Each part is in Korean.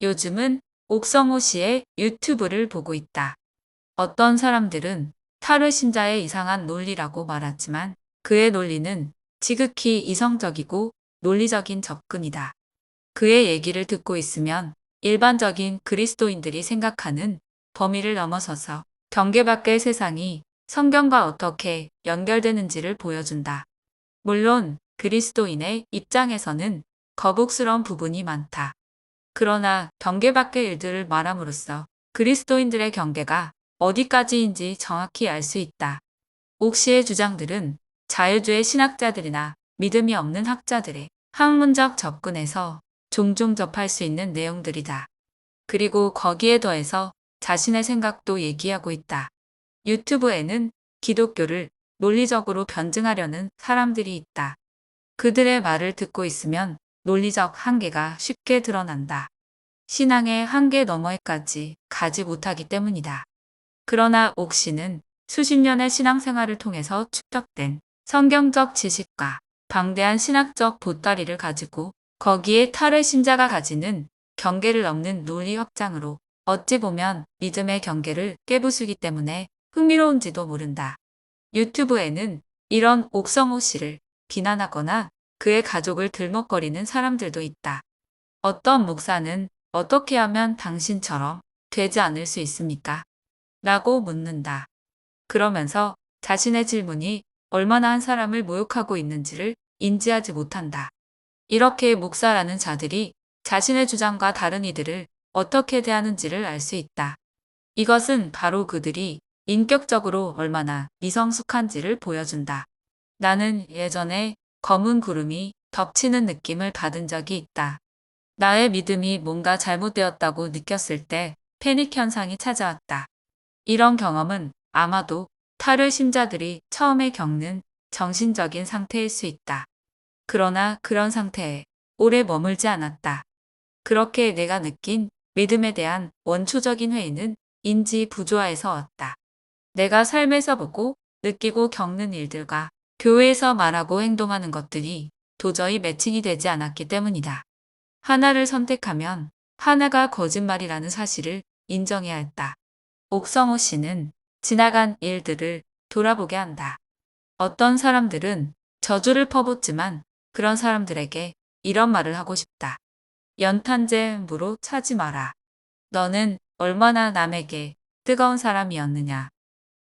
요즘은 옥성호 씨의 유튜브를 보고 있다. 어떤 사람들은 타르신자의 이상한 논리라고 말하지만 그의 논리는 지극히 이성적이고 논리적인 접근이다. 그의 얘기를 듣고 있으면 일반적인 그리스도인들이 생각하는 범위를 넘어서서 경계 밖의 세상이 성경과 어떻게 연결되는지를 보여준다. 물론 그리스도인의 입장에서는 거북스러운 부분이 많다. 그러나 경계 밖의 일들을 말함으로써 그리스도인들의 경계가 어디까지인지 정확히 알 수 있다. 옥시의 주장들은 자유주의 신학자들이나 믿음이 없는 학자들의 학문적 접근에서 종종 접할 수 있는 내용들이다. 그리고 거기에 더해서 자신의 생각도 얘기하고 있다. 유튜브에는 기독교를 논리적으로 변증하려는 사람들이 있다. 그들의 말을 듣고 있으면 논리적 한계가 쉽게 드러난다. 신앙의 한계 너머에까지 가지 못하기 때문이다. 그러나 옥시는 수십 년의 신앙생활을 통해서 축적된 성경적 지식과 방대한 신학적 보따리를 가지고 거기에 탈의 신자가 가지는 경계를 넘는 논리 확장으로 어찌 보면 믿음의 경계를 깨부수기 때문에 흥미로운지도 모른다. 유튜브에는 이런 옥성호 씨를 비난하거나 그의 가족을 들먹거리는 사람들도 있다. 어떤 목사는 어떻게 하면 당신처럼 되지 않을 수 있습니까? 라고 묻는다. 그러면서 자신의 질문이 얼마나 한 사람을 모욕하고 있는지를 인지하지 못한다. 이렇게 목사라는 자들이 자신의 주장과 다른 이들을 어떻게 대하는지를 알 수 있다. 이것은 바로 그들이 인격적으로 얼마나 미성숙한지를 보여준다. 나는 예전에 검은 구름이 덮치는 느낌을 받은 적이 있다. 나의 믿음이 뭔가 잘못되었다고 느꼈을 때 패닉 현상이 찾아왔다. 이런 경험은 아마도 탈을 신자들이 처음에 겪는 정신적인 상태일 수 있다. 그러나 그런 상태에 오래 머물지 않았다. 그렇게 내가 느낀 믿음에 대한 원초적인 회의는 인지 부조화에서 왔다. 내가 삶에서 보고 느끼고 겪는 일들과 교회에서 말하고 행동하는 것들이 도저히 매칭이 되지 않았기 때문이다. 하나를 선택하면 하나가 거짓말이라는 사실을 인정해야 했다. 옥성호 씨는 지나간 일들을 돌아보게 한다. 어떤 사람들은 저주를 퍼붓지만 그런 사람들에게 이런 말을 하고 싶다. 연탄재 무로 차지 마라. 너는 얼마나 남에게 뜨거운 사람이었느냐.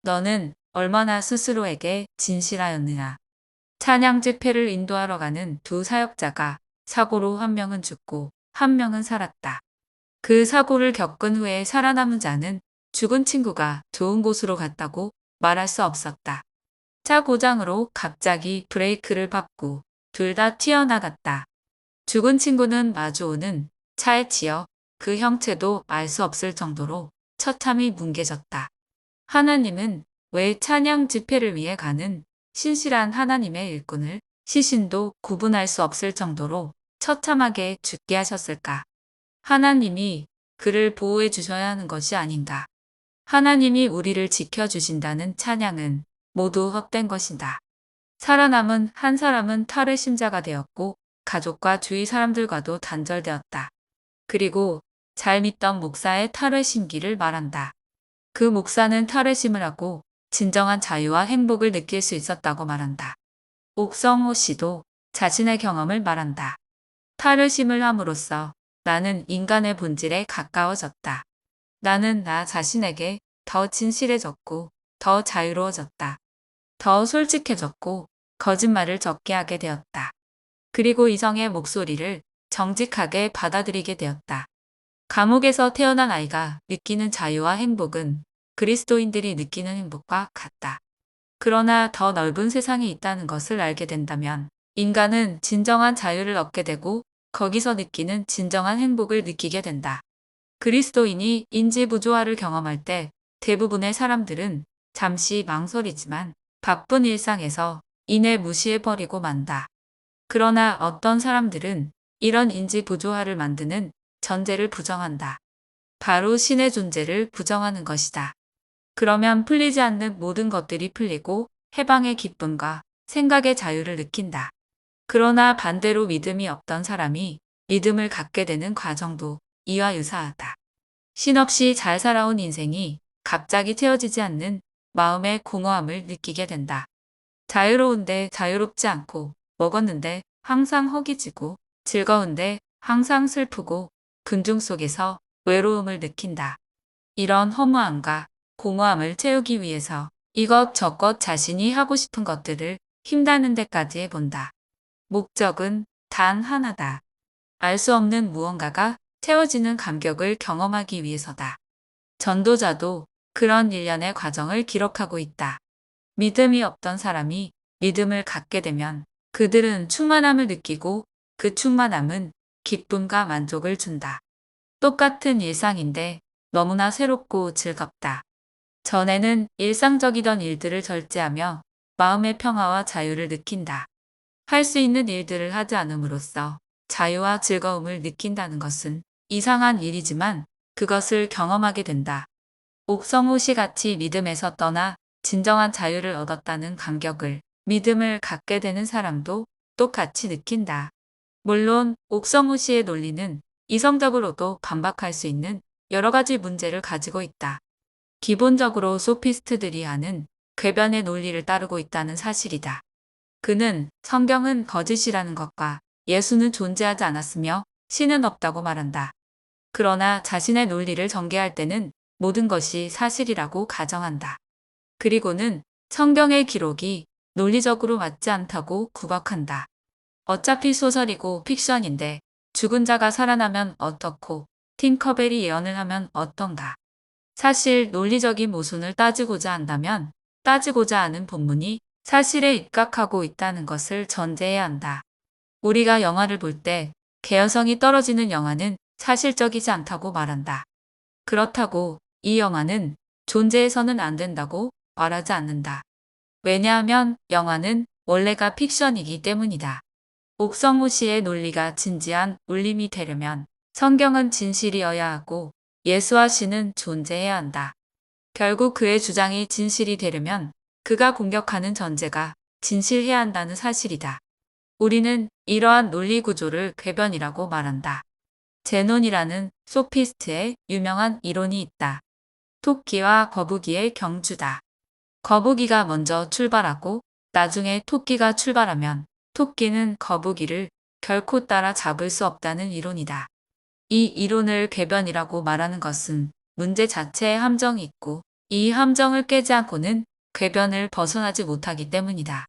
너는 얼마나 스스로에게 진실하였느냐. 찬양 집회를 인도하러 가는 두 사역자가 사고로 한 명은 죽고 한 명은 살았다. 그 사고를 겪은 후에 살아남은 자는 죽은 친구가 좋은 곳으로 갔다고 말할 수 없었다. 차 고장으로 갑자기 브레이크를 밟고 둘 다 튀어나갔다. 죽은 친구는 마주오는 차에 치여 그 형체도 알 수 없을 정도로 처참히 뭉개졌다. 하나님은 왜 찬양 집회를 위해 가는 신실한 하나님의 일꾼을 시신도 구분할 수 없을 정도로 처참하게 죽게 하셨을까? 하나님이 그를 보호해 주셔야 하는 것이 아닌가? 하나님이 우리를 지켜주신다는 찬양은 모두 헛된 것이다. 살아남은 한 사람은 탈의 심자가 되었고 가족과 주위 사람들과도 단절되었다. 그리고 잘 믿던 목사의 탈의 심기를 말한다. 그 목사는 탈의심을 하고 진정한 자유와 행복을 느낄 수 있었다고 말한다. 옥성호 씨도 자신의 경험을 말한다. 탈의심을 함으로써 나는 인간의 본질에 가까워졌다. 나는 나 자신에게 더 진실해졌고 더 자유로워졌다. 더 솔직해졌고 거짓말을 적게 하게 되었다. 그리고 이성의 목소리를 정직하게 받아들이게 되었다. 감옥에서 태어난 아이가 느끼는 자유와 행복은 그리스도인들이 느끼는 행복과 같다. 그러나 더 넓은 세상이 있다는 것을 알게 된다면 인간은 진정한 자유를 얻게 되고 거기서 느끼는 진정한 행복을 느끼게 된다. 그리스도인이 인지부조화를 경험할 때 대부분의 사람들은 잠시 망설이지만 바쁜 일상에서 이내 무시해버리고 만다. 그러나 어떤 사람들은 이런 인지부조화를 만드는 전제를 부정한다. 바로 신의 존재를 부정하는 것이다. 그러면 풀리지 않는 모든 것들이 풀리고 해방의 기쁨과 생각의 자유를 느낀다. 그러나 반대로 믿음이 없던 사람이 믿음을 갖게 되는 과정도 이와 유사하다. 신없이 잘 살아온 인생이 갑자기 채워지지 않는 마음의 공허함을 느끼게 된다. 자유로운데 자유롭지 않고, 먹었는데 항상 허기지고, 즐거운데 항상 슬프고, 군중 속에서 외로움을 느낀다. 이런 허무함과 공허함을 채우기 위해서 이것저것 자신이 하고 싶은 것들을 힘다는 데까지 해본다. 목적은 단 하나다. 알 수 없는 무언가가 채워지는 감격을 경험하기 위해서다. 전도자도 그런 일련의 과정을 기록하고 있다. 믿음이 없던 사람이 믿음을 갖게 되면 그들은 충만함을 느끼고, 그 충만함은 기쁨과 만족을 준다. 똑같은 일상인데 너무나 새롭고 즐겁다. 전에는 일상적이던 일들을 절제하며 마음의 평화와 자유를 느낀다. 할 수 있는 일들을 하지 않음으로써 자유와 즐거움을 느낀다는 것은 이상한 일이지만 그것을 경험하게 된다. 옥성호 씨 같이 믿음에서 떠나 진정한 자유를 얻었다는 감격을, 믿음을 갖게 되는 사람도 똑같이 느낀다. 물론 옥성호 씨의 논리는 이성적으로도 반박할 수 있는 여러 가지 문제를 가지고 있다. 기본적으로 소피스트들이 하는 궤변의 논리를 따르고 있다는 사실이다. 그는 성경은 거짓이라는 것과 예수는 존재하지 않았으며 신은 없다고 말한다. 그러나 자신의 논리를 전개할 때는 모든 것이 사실이라고 가정한다. 그리고는 성경의 기록이 논리적으로 맞지 않다고 구박한다. 어차피 소설이고 픽션인데 죽은 자가 살아나면 어떻고, 팅커벨이 예언을 하면 어떤가. 사실 논리적인 모순을 따지고자 한다면 따지고자 하는 본문이 사실에 입각하고 있다는 것을 전제해야 한다. 우리가 영화를 볼 때 개연성이 떨어지는 영화는 사실적이지 않다고 말한다. 그렇다고 이 영화는 존재해서는 안 된다고 말하지 않는다. 왜냐하면 영화는 원래가 픽션이기 때문이다. 옥성호 씨의 논리가 진지한 울림이 되려면 성경은 진실이어야 하고 예수와 신은 존재해야 한다. 결국 그의 주장이 진실이 되려면 그가 공격하는 전제가 진실해야 한다는 사실이다. 우리는 이러한 논리 구조를 궤변이라고 말한다. 제논이라는 소피스트의 유명한 이론이 있다. 토끼와 거북이의 경주다. 거북이가 먼저 출발하고 나중에 토끼가 출발하면 토끼는 거북이를 결코 따라 잡을 수 없다는 이론이다. 이 이론을 궤변이라고 말하는 것은 문제 자체에 함정이 있고, 이 함정을 깨지 않고는 궤변을 벗어나지 못하기 때문이다.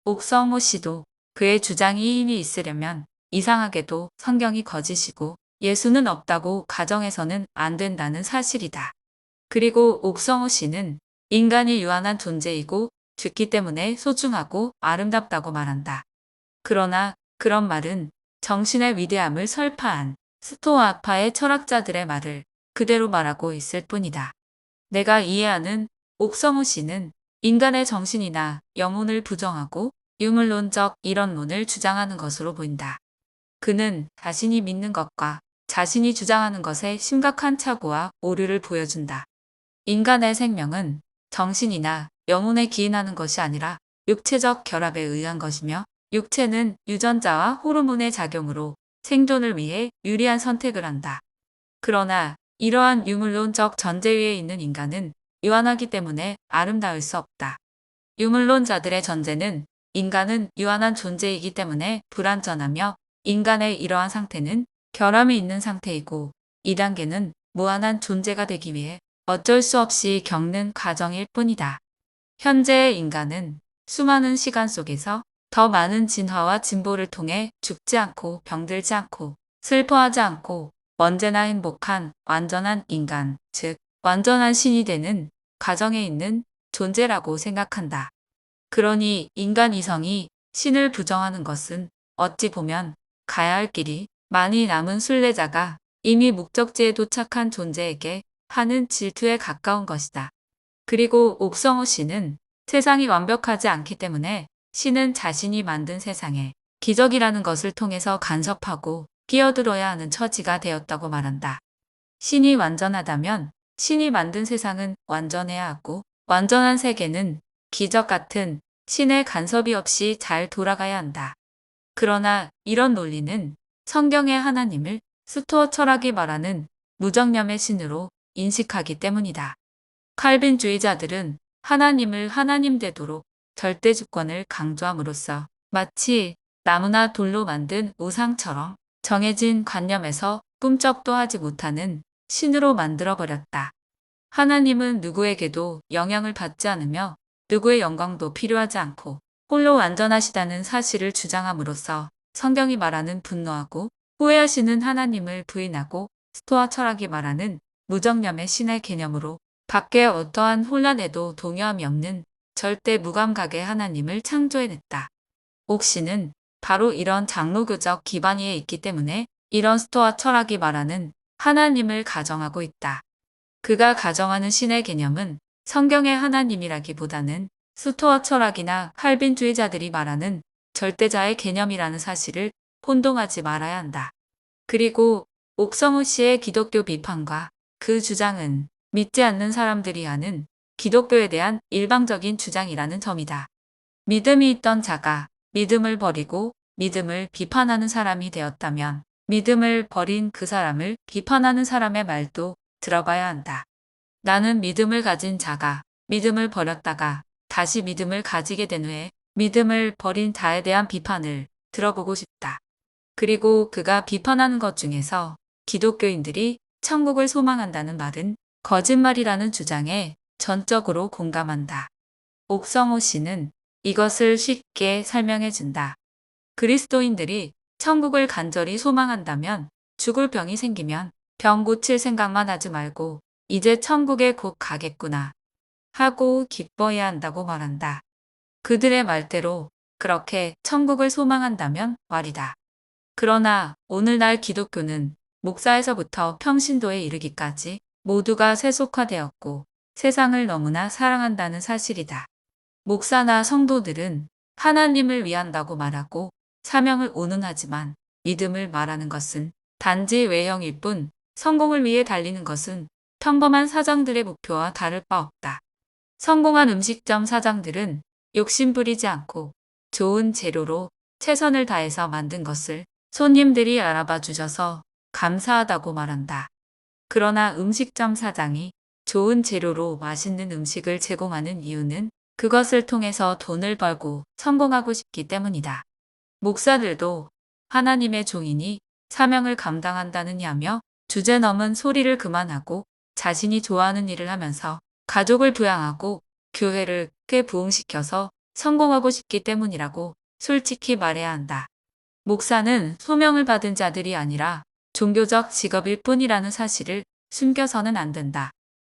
옥성호 씨도 그의 주장이 힘이 있으려면 이상하게도 성경이 거짓이고 예수는 없다고 가정해서는 안 된다는 사실이다. 그리고 옥성호 씨는 인간이 유한한 존재이고 죽기 때문에 소중하고 아름답다고 말한다. 그러나 그런 말은 정신의 위대함을 설파한 스토아파의 철학자들의 말을 그대로 말하고 있을 뿐이다. 내가 이해하는 옥성호 씨는 인간의 정신이나 영혼을 부정하고 유물론적 이론론을 주장하는 것으로 보인다. 그는 자신이 믿는 것과 자신이 주장하는 것의 심각한 착오와 오류를 보여준다. 인간의 생명은 정신이나 영혼에 기인하는 것이 아니라 육체적 결합에 의한 것이며, 육체는 유전자와 호르몬의 작용으로 생존을 위해 유리한 선택을 한다. 그러나 이러한 유물론적 전제 위에 있는 인간은 유한하기 때문에 아름다울 수 없다. 유물론자들의 전제는 인간은 유한한 존재이기 때문에 불완전하며, 인간의 이러한 상태는 결함이 있는 상태이고, 2단계는 무한한 존재가 되기 위해 어쩔 수 없이 겪는 과정일 뿐이다. 현재의 인간은 수많은 시간 속에서 더 많은 진화와 진보를 통해 죽지 않고 병들지 않고 슬퍼하지 않고 언제나 행복한 완전한 인간, 즉 완전한 신이 되는 과정에 있는 존재라고 생각한다. 그러니 인간 이성이 신을 부정하는 것은 어찌 보면 가야 할 길이 많이 남은 순례자가 이미 목적지에 도착한 존재에게 하는 질투에 가까운 것이다. 그리고 옥성호 씨는 세상이 완벽하지 않기 때문에 신은 자신이 만든 세상에 기적이라는 것을 통해서 간섭하고 끼어들어야 하는 처지가 되었다고 말한다. 신이 완전하다면 신이 만든 세상은 완전해야 하고, 완전한 세계는 기적 같은 신의 간섭이 없이 잘 돌아가야 한다. 그러나 이런 논리는 성경의 하나님을 스토어 철학이 말하는 무정념의 신으로 인식하기 때문이다. 칼빈주의자들은 하나님을 하나님 되도록 절대 주권을 강조함으로써 마치 나무나 돌로 만든 우상처럼 정해진 관념에서 꿈쩍도 하지 못하는 신으로 만들어버렸다. 하나님은 누구에게도 영향을 받지 않으며 누구의 영광도 필요하지 않고 홀로 완전하시다는 사실을 주장함으로써 성경이 말하는 분노하고 후회하시는 하나님을 부인하고 스토아 철학이 말하는 무정념의 신의 개념으로 밖에 어떠한 혼란에도 동요함이 없는 절대 무감각의 하나님을 창조해냈다. 옥시는 바로 이런 장로교적 기반 위에 있기 때문에 이런 스토아 철학이 말하는 하나님을 가정하고 있다. 그가 가정하는 신의 개념은 성경의 하나님이라기보다는 스토아 철학이나 칼빈주의자들이 말하는 절대자의 개념이라는 사실을 혼동하지 말아야 한다. 그리고 옥성우 씨의 기독교 비판과 그 주장은 믿지 않는 사람들이 하는 기독교에 대한 일방적인 주장이라는 점이다. 믿음이 있던 자가 믿음을 버리고 믿음을 비판하는 사람이 되었다면 믿음을 버린 그 사람을 비판하는 사람의 말도 들어봐야 한다. 나는 믿음을 가진 자가 믿음을 버렸다가 다시 믿음을 가지게 된 후에 믿음을 버린 자에 대한 비판을 들어보고 싶다. 그리고 그가 비판하는 것 중에서 기독교인들이 천국을 소망한다는 말은 거짓말이라는 주장에 전적으로 공감한다. 옥성호 씨는 이것을 쉽게 설명해 준다. 그리스도인들이 천국을 간절히 소망한다면 죽을 병이 생기면 병 고칠 생각만 하지 말고 이제 천국에 곧 가겠구나 하고 기뻐해야 한다고 말한다. 그들의 말대로 그렇게 천국을 소망한다면 말이다. 그러나 오늘날 기독교는 목사에서부터 평신도에 이르기까지 모두가 세속화되었고 세상을 너무나 사랑한다는 사실이다. 목사나 성도들은 하나님을 위한다고 말하고 사명을 운운하지만 믿음을 말하는 것은 단지 외형일 뿐 성공을 위해 달리는 것은 평범한 사장들의 목표와 다를 바 없다. 성공한 음식점 사장들은 욕심 부리지 않고 좋은 재료로 최선을 다해서 만든 것을 손님들이 알아봐 주셔서 감사하다고 말한다. 그러나 음식점 사장이 좋은 재료로 맛있는 음식을 제공하는 이유는 그것을 통해서 돈을 벌고 성공하고 싶기 때문이다. 목사들도 하나님의 종이니 사명을 감당한다느냐며 주제 넘은 소리를 그만하고 자신이 좋아하는 일을 하면서 가족을 부양하고 교회를 꽤 부흥시켜서 성공하고 싶기 때문이라고 솔직히 말해야 한다. 목사는 소명을 받은 자들이 아니라 종교적 직업일 뿐이라는 사실을 숨겨서는 안 된다.